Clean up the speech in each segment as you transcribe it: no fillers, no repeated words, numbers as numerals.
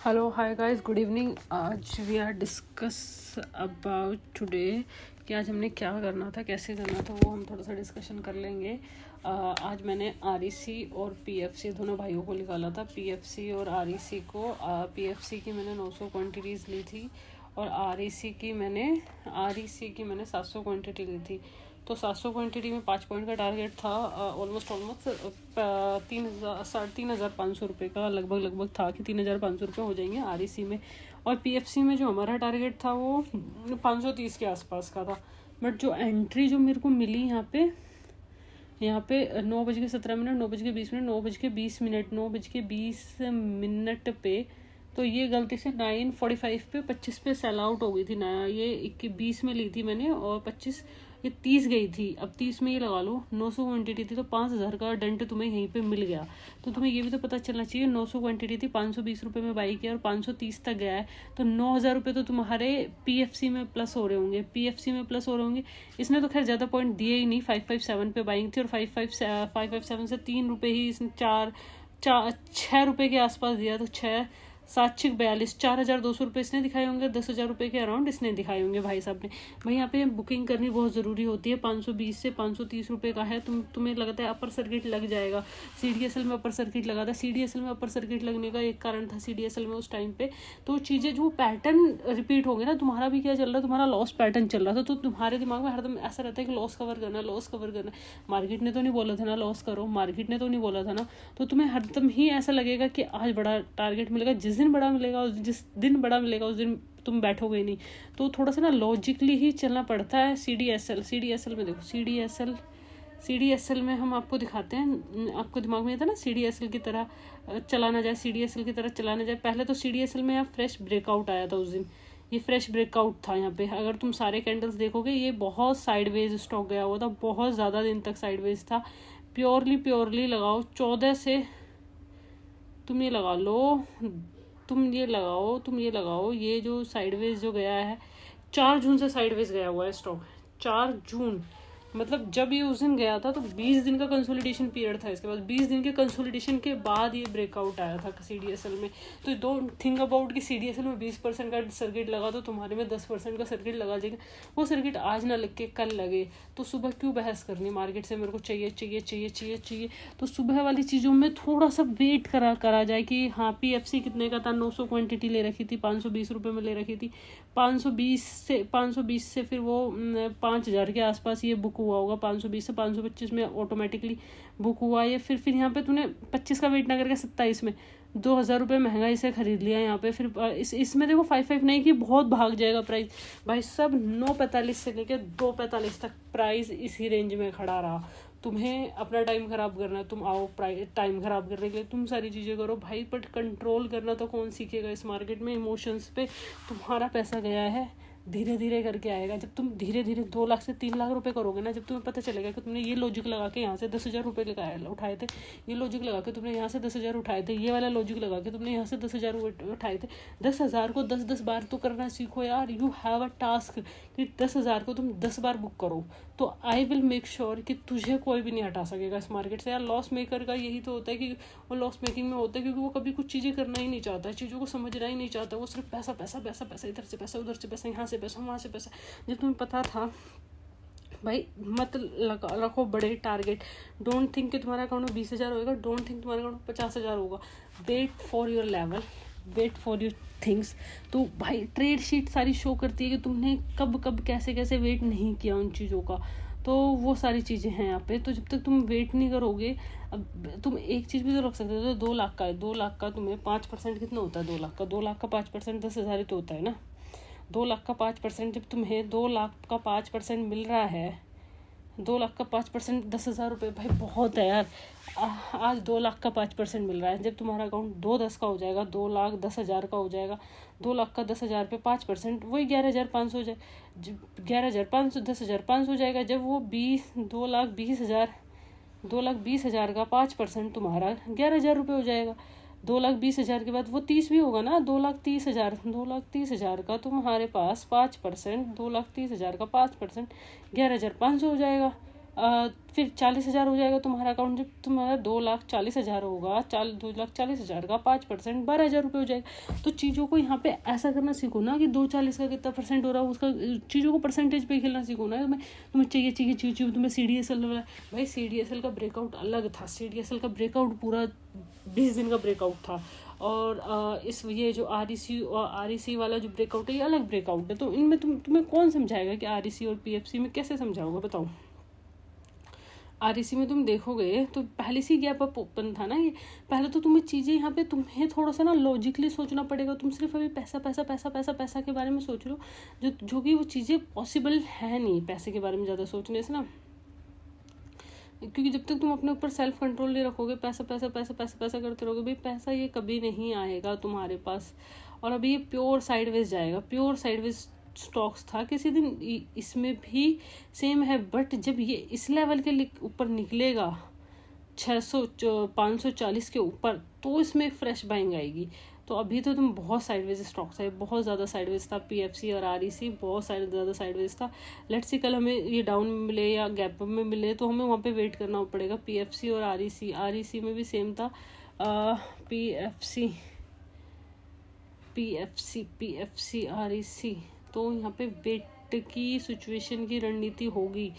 Hello hi guys, good evening. आज we are discuss about today कि आज हमने क्या करना था, कैसे करना था, वो हम थोड़ा सा डिस्कशन कर लेंगे। आज मैंने आरईसी और पीएफसी दोनों भाइयों को निकाला था। पीएफसी और आरईसी को पीएफसी की मैंने 900 क्वांटिटीज़ ली थी और आरईसी की मैंने 700 क्वांटिटी ली थी। तो 700 क्वांटिटी में 5 पॉइंट का टारगेट था। ऑलमोस्ट 3,500 रुपये का लगभग था कि 3,500 रुपये हो जाएंगे आरईसी में। और पीएफसी में जो हमारा टारगेट था वो 530 के आसपास का था। बट जो एंट्री जो मेरे को मिली यहाँ पे 9:17, 9:20, 9:20 पे, तो ये गलती से 9:45 पे 25 पे सेल आउट हो गई थी ना। ये 20 में ली थी मैंने और 25 ये 30 गई थी। अब 30 में ये लगा लो 900 क्वांटिटी थी तो 5,000 का डेंट तुम्हें यहीं पे मिल गया। तो तुम्हें ये भी तो पता चलना चाहिए 900 क्वांटिटी थी, 520 रुपये में बाई किया और 530 तक गया है तो 9,000 रुपये तो तुम्हारे पीएफसी में प्लस हो रहे होंगे। इसने तो खैर ज़्यादा पॉइंट दिए ही नहीं। 557 पे बाइंग थी और 557 से 3 रुपये ही इसने 6 रुपये के आसपास दिया। तो 6,742 4,200 रुपये इसने दिखाए होंगे, 10,000 रुपये के अराउंड इसने दिखाए होंगे भाई साहब ने। भाई यहाँ पे बुकिंग करनी बहुत ज़रूरी होती है। 520 से 530 रुपये का है। तुम्हें लगता है अपर सर्किट लग जाएगा। सीडीएसएल में अपर सर्किट लगा था। सीडीएसएल में अपर सर्किट लगने का एक कारण था सीडीएसएल में उस टाइम पे। तो चीज़ें जो पैटर्न रिपीट हो गए ना, तुम्हारा भी क्या चल रहा है, तुम्हारा लॉस पैटर्न चल रहा था। तो तुम्हारे दिमाग में हरदम ऐसा रहता है कि लॉस कवर करना। मार्केट ने तो नहीं बोला था ना लॉस करो, मार्केट ने तो नहीं बोला था ना। तो तुम्हें हरदम ही ऐसा लगेगा कि आज बड़ा टारगेट मिलेगा। जिस दिन बड़ा मिलेगा उस दिन तुम बैठोगे नहीं। तो थोड़ा सा ना लॉजिकली ही चलना पड़ता है। सीडीएसएल में देखो, सीडीएसएल में हम आपको दिखाते हैं। आपको दिमाग में था ना सीडीएसएल की तरह चलाना जाए। पहले तो सीडीएसएल में यहाँ फ्रेश ब्रेकआउट आया था उस दिन। ये फ्रेश ब्रेकआउट था यहाँ पे। अगर तुम सारे कैंडल्स देखोगे ये बहुत साइडवेज स्टॉक गया हुआ था, बहुत ज़्यादा दिन तक साइडवेज था। प्योरली लगाओ 14 से तुम ये लगाओ ये जो साइडवेज जो गया है 4 जून से साइडवेज गया हुआ है स्टॉक। 4 जून मतलब जब ये उस दिन गया था तो 20 दिन का कंसोलिडेशन पीरियड था। इसके बाद 20 दिन के कंसोलिडेशन के बाद ये ब्रेकआउट आया था सीडीएसएल में। तो डोंट थिंक अबाउट कि सीडीएसएल में 20% का सर्किट लगा तो तुम्हारे में 10% का सर्किट लगा जाएगा। वो सर्किट आज ना लग के कल लगे तो सुबह क्यों बहस करनी मार्केट से, मेरे को चाहिए। तो सुबह वाली चीज़ों में थोड़ा सा वेट करा जाए कि हाँ पीएफसी कितने का था। 900 क्वान्टिटी ले रखी थी, 520 रुपये में ले रखी थी। 520 से फिर वो 5,000 के आसपास ये बुक हुआ होगा। 520 से 525 में ऑटोमेटिकली बुक हुआ ये। फिर यहाँ पे तूने 25 का वेट ना करके 27 में 2,000 रुपये महंगाई से खरीद लिया यहाँ पे। फिर इसमें देखो 559 की बहुत भाग जाएगा प्राइस भाई सब। 9:45 से लेकर 2:45 तक प्राइस इसी रेंज में खड़ा रहा। तुम्हें अपना टाइम ख़राब करना है, तुम आओ टाइम ख़राब करने के लिए तुम सारी चीज़ें करो भाई। बट कंट्रोल करना तो कौन सीखेगा इस मार्केट में। इमोशंस पे तुम्हारा पैसा गया है, धीरे धीरे करके आएगा। जब तुम धीरे धीरे 2 लाख से 3 लाख रुपए करोगे ना, जब तुम्हें पता चलेगा कि तुमने ये लॉजिक लगा के यहाँ से 10,000 रुपये उठाए थे, ये लॉजिक लगा के तुमने यहाँ से 10,000 उठाए थे, ये वाला लॉजिक लगा के तुमने यहाँ से 10,000 उठाए थे। 10,000 को 10 बार तो करना सीखो यार। यू हैव अ टास्क कि 10,000 को तुम 10 बार बुक करो तो आई विल मेक श्योर कि तुझे कोई भी नहीं हटा सकेगा इस मार्केट से। यार लॉस मेकर का यही तो होता है कि वो लॉस मेकिंग में होता है क्योंकि वो कभी कुछ चीज़ें करना ही नहीं चाहता है, चीज़ों को समझना ही नहीं चाहता। वो सिर्फ पैसा, इधर से पैसा, उधर से पैसा, यहाँ से पैसा, वहाँ से पैसा। जब तुम्हें पता था भाई मत रखो बड़े टारगेट। डोंट थिंक कि तुम्हारे अकाउंट में 20,000 होगा, डोंट थिंक तुम्हारे अकाउंट में 50,000 होगा। Wait for your level, wait for your things. तो भाई ट्रेड शीट सारी शो करती है कि तुमने कब कैसे वेट नहीं किया उन चीज़ों का। तो वो सारी चीज़ें हैं यहाँ पे। तो जब तक तुम वेट नहीं करोगे, अब तुम एक चीज़ भी तो रख सकते हो। तो 2 लाख का है, 2 लाख का तुम्हें 5% कितना होता है? 2 लाख का 5% 10,000 ही तो होता है ना। 2 लाख का 5% जब तुम्हें 2 लाख का 5% मिल रहा है, 2 लाख का 5% 10,000 रुपये भाई बहुत है यार। आज 2 लाख का 5% मिल रहा है। जब तुम्हारा अकाउंट 2,10 का हो जाएगा, 2,10,000 का हो जाएगा, 2 लाख का 10,000 पे 5% वही 11,500 हो जाए। जब 11,500 10,500 हो जाएगा। जब वो 2,20,000 का 5% तुम्हारा 11,000 रुपये हो जाएगा। 2,20,000 के बाद वो 30 भी होगा ना। 2,30,000 का तुम्हारे पास 5%, 2,30,000 का 5% 11,500 हो जाएगा। फिर 40,000 हो जाएगा तुम्हारा अकाउंट। जब तुम्हारा 2,40,000 होगा, 2,40,000 का 5% 12,000 रुपये हो जाएगा। तो चीज़ों को यहाँ पे ऐसा करना सीखो ना कि 2,40 का कितना परसेंट हो रहा है उसका, चीज़ों को परसेंटेज पे खेलना सीखो ना। तुम्हें चाहिए तुम्हें CDSL वाला, भाई CDSL का ब्रेकआउट अलग था। CDSL का ब्रेकआउट पूरा 20 दिन का ब्रेकआउट था, और इस ये जो REC और REC वाला जो ब्रेकआउट है ये अलग ब्रेकआउट है। तो इनमें तुम्हें कौन समझाएगा कि REC और PFC में कैसे समझाओगे बताओ। REC में तुम देखोगे तो पहले से गैप अप ओपन था ना ये। पहले तो तुम्हें चीज़ें यहाँ पे तुम्हें थोड़ा सा ना लॉजिकली सोचना पड़ेगा। तुम सिर्फ अभी पैसा पैसा पैसा पैसा पैसा के बारे में सोच रहे हो, जो कि वो चीज़ें पॉसिबल है नहीं पैसे के बारे में ज़्यादा सोचने से ना। क्योंकि जब तक तुम अपने ऊपर सेल्फ कंट्रोल नहीं रखोगे, पैसा पैसा पैसा पैसा पैसा करते रहोगे, भाई पैसा ये कभी नहीं आएगा तुम्हारे पास। और अभी ये प्योर साइडवेज जाएगा, प्योर साइडवेज स्टॉक्स था किसी दिन, इसमें भी सेम है। बट जब ये इस लेवल के ऊपर निकलेगा 540 के ऊपर, तो इसमें फ्रेश बाइंग आएगी। तो अभी तो तुम बहुत साइडवेज स्टॉक्स है, बहुत ज़्यादा साइडवेज था। PFC और REC बहुत ज़्यादा साइडवेज था। लेट्स सी कल हमें ये डाउन में मिले या गैप में मिले, तो हमें वहाँ पे वेट करना पड़ेगा। PFC और REC में भी सेम था। PFC REC, तो यहाँ पे वेट की सिचुएशन की रणनीति होगी।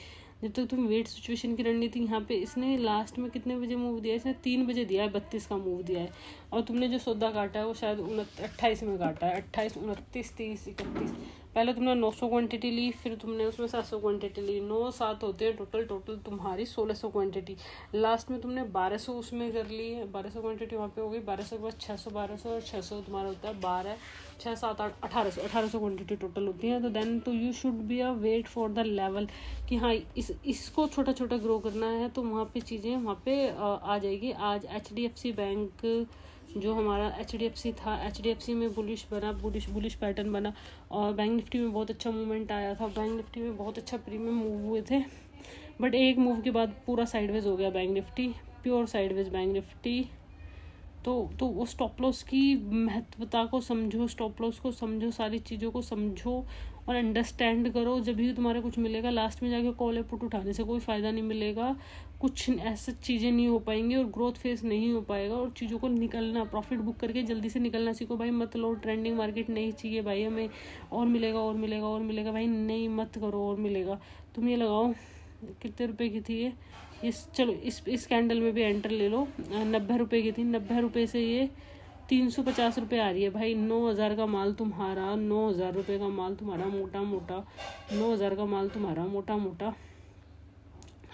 जब तक तुम वेट सिचुएशन की रणनीति, यहाँ पे इसने लास्ट में कितने बजे मूव दिया है, इसने 3 बजे दिया है, 32 का मूव दिया है। और तुमने जो सौदा काटा है वो शायद 28 में काटा है, 28, 29, 30, 31। पहले तुमने 900 क्वांटिटी ली, फिर तुमने उसमें 700 क्वांटिटी ली, 9 7 होते हैं टोटल तुम्हारी 1600 क्वांटिटी। लास्ट में तुमने 1200 उसमें कर ली है, 1200 क्वांटिटी वहाँ पे हो गई। 1200 के बाद 600, 1200 और 600 तुम्हारा होता है 12, 6, 7, 8, 1800 क्वांटिटी टोटल होती है। तो देन तो you should be a wait for the level कि हाँ इसको छोटा छोटा ग्रो करना है, तो वहाँ पे चीज़ें वहाँ पे आ जाएगी। आज HDFC बैंक जो हमारा HDFC था, HDFC में बुलिश बना, बुलिश पैटर्न बना, और बैंक निफ्टी में बहुत अच्छा मूवमेंट आया था। बैंक निफ्टी में बहुत अच्छा प्रीमियम मूव हुए थे, बट एक मूव के बाद पूरा साइडवेज हो गया bank Nifty, pure sideways bank Nifty. तो वो स्टॉप लॉस की महत्वता को समझो, स्टॉप लॉस को समझो, सारी चीज़ों को समझो और अंडरस्टैंड करो, जब भी तुम्हारा कुछ मिलेगा। लास्ट में जाके कॉल या पुट उठाने से कोई फ़ायदा नहीं मिलेगा, कुछ ऐसी चीज़ें नहीं हो पाएंगी और ग्रोथ फेस नहीं हो पाएगा। और चीज़ों को निकलना, प्रॉफिट बुक करके जल्दी से निकलना सीखो भाई। मत लो ट्रेंडिंग मार्केट नहीं चाहिए भाई हमें, और मिलेगा और मिलेगा और मिलेगा, भाई नहीं मत करो और मिलेगा। तुम ये लगाओ, कितने रुपए की थी ये, चलो इस कैंडल में भी एंटर ले लो, 90 रुपये की थी। 90 रुपये से ये 350 रुपये आ रही है भाई। 9,000 का माल तुम्हारा, 9,000 रुपये का माल तुम्हारा मोटा मोटा, 9,000 का माल तुम्हारा मोटा मोटा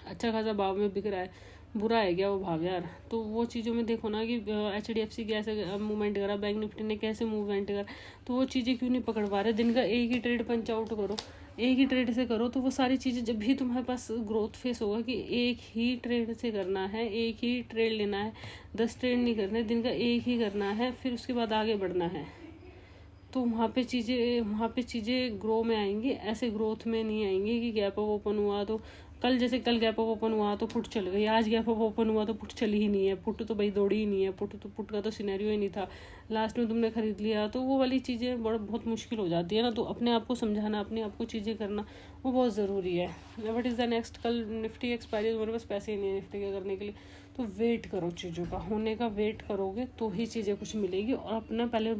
अच्छा खासा भाव में बिक रहा है। बुरा है क्या वो भाव यार। तो वो चीज़ों में देखो ना कि HDFC कैसे मूवमेंट करा, बैंक निफ्टी ने कैसे मूवमेंट करा, तो वो चीज़ें क्यों नहीं पकड़ पा रहे। दिन का एक ही ट्रेड पंच आउट करो, एक ही ट्रेड से करो, तो वो सारी चीज़ें जब भी तुम्हारे पास ग्रोथ फेस होगा कि एक ही ट्रेड से करना है, एक ही ट्रेड लेना है, 10 ट्रेड नहीं करने, दिन का एक ही करना है, फिर उसके बाद आगे बढ़ना है, तो वहाँ पे चीज़ें ग्रो में आएंगी। ऐसे ग्रोथ में नहीं आएंगी कि गैप अप ओपन हुआ तो कल गैप अप ओपन हुआ तो पुट चल गई, आज गैप अप ओपन हुआ तो पुट चली ही नहीं है, पुट तो भाई दौड़ी ही नहीं है, पुट का तो सिनेरियो ही नहीं था, लास्ट में तुमने खरीद लिया। तो वो वाली चीज़ें बहुत मुश्किल हो जाती है ना। तो अपने आप को समझाना, अपने आप को चीज़ें करना वो बहुत ज़रूरी है। व्हाट इज़ द नेक्स्ट, कल निफ्टी एक्सपायरी, तुम्हारे पास पैसे ही नहीं है निफ्टी के करने के लिए, तो वेट करो, चीज़ों का होने का वेट करोगे तो ही चीज़ें कुछ मिलेगी। और अपना पहले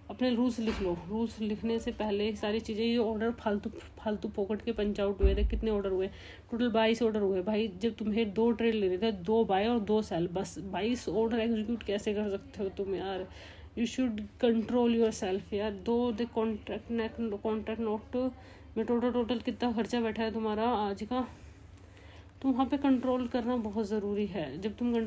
अपने रूल्स लिख लो। रूल्स लिखने से पहले सारी चीज़ें, ये ऑर्डर फालतू पॉकेट के पंच आउट हुए थे, कितने ऑर्डर हुए, टोटल 22 ऑर्डर हुए भाई। जब तुम्हें 2 ट्रेड लेने थे, 2 बाय और 2 सेल, बस 22 ऑर्डर एग्जीक्यूट कैसे कर सकते हो तुम यार। You should control your self यार। दे कॉन्ट्रैक्ट नोट में टोटल कितना खर्चा बैठा है तुम्हारा आज का, तो वहाँ पे कंट्रोल करना बहुत ज़रूरी है। जब तुम कंट्रोल